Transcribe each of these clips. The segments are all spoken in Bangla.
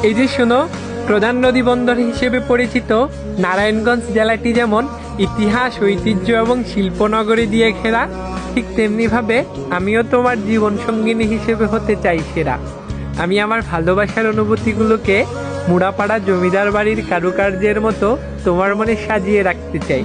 এই যে শোনো, প্রধান নদী বন্দর হিসেবে পরিচিত নারায়ণগঞ্জ জেলাটি যেমন ইতিহাস, ঐতিহ্য এবং শিল্পনগরী দিয়ে ঘেরা, ঠিক তেমনিভাবে আমিও তোমার জীবন সঙ্গিনী হিসেবে হতে চাই সেরা। আমি আমার ভালোবাসার অনুভূতিগুলোকে মুড়াপাড়া জমিদার বাড়ির কারুকার্যের মতো তোমার মনে সাজিয়ে রাখতে চাই।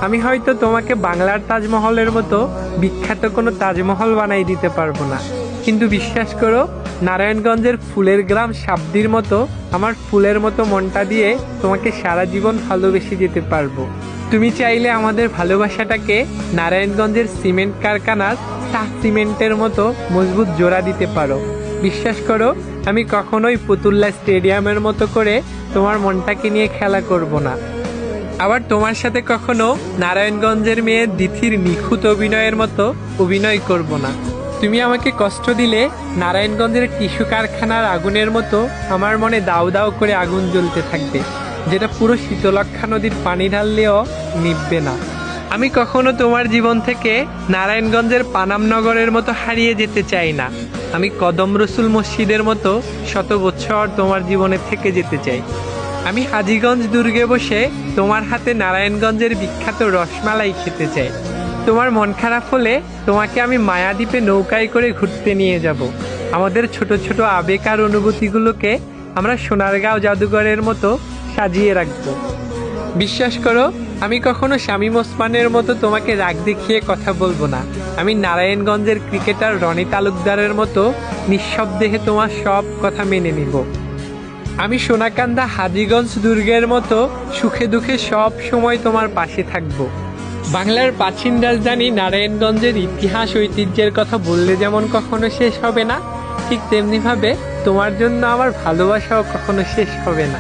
আমি হয়তো তোমাকে বাংলার তাজমহলের মতো বিখ্যাত কোনো তাজমহল বানাই দিতে পারবো না, কিন্তু বিশ্বাস করো, নারায়ণগঞ্জের ফুলের গ্রাম সাবদির মতো আমার ফুলের মতো মনটা দিয়ে তোমাকে সারা জীবন ভালোবেসে যেতে পারবো। তুমি চাইলে আমাদের ভালোবাসাটাকে নারায়ণগঞ্জের সিমেন্ট কারখানার টাক সিমেন্টের মতো মজবুত জোড়া দিতে পারো। বিশ্বাস করো, আমি কখনোই ফতুল্লা স্টেডিয়ামের মতো করে তোমার মনটাকে নিয়ে খেলা করব না। আবার তোমার সাথে কখনো নারায়ণগঞ্জের মেয়ে দিথির নিখুঁত অভিনয়ের মতো অভিনয় করব না। তুমি আমাকে কষ্ট দিলে নারায়ণগঞ্জের টিস্যু কারখানার আগুনের মতো আমার মনে দাউ দাউ করে আগুন জ্বলতে থাকবে, যেটা পুরো শীতলক্ষা নদীর পানি ঢাললেও নিভবে না। আমি কখনো তোমার জীবন থেকে নারায়ণগঞ্জের পানামনগরের মতো হারিয়ে যেতে চাই না। আমি কদম রসুল মসজিদের মতো শত বছর তোমার জীবনে থেকে যেতে চাই। আমি হাজীগঞ্জ দুর্গে বসে তোমার হাতে নারায়ণগঞ্জের বিখ্যাত রসমালাই খেতে চাই। তোমার মন খারাপ হলে তোমাকে আমি মায়াদ্বীপে নৌকায় করে ঘুরতে নিয়ে যাব। আমাদের ছোট ছোট আবেগ আর অনুভূতিগুলোকে আমরা সোনারগাঁও জাদুঘরের মতো সাজিয়ে রাখবো। বিশ্বাস করো, আমি কখনো শামীম ওসমানের মতো তোমাকে রাগ দেখিয়ে কথা বলবো না। আমি নারায়ণগঞ্জের ক্রিকেটার রনি তালুকদারের মতো নিঃশব্দে তোমার সব কথা মেনে নিব। আমি সোনাকান্দা হাজীগঞ্জ দুর্গের মতো সুখে দুঃখে সব সময় তোমার পাশে থাকব। বাংলার প্রাচীন রাজধানী নারায়ণগঞ্জের ইতিহাস, ঐতিহ্যের কথা বললে যেমন কখনো শেষ হবে না, ঠিক তেমনিভাবে তোমার জন্য আমার ভালোবাসাও কখনো শেষ হবে না।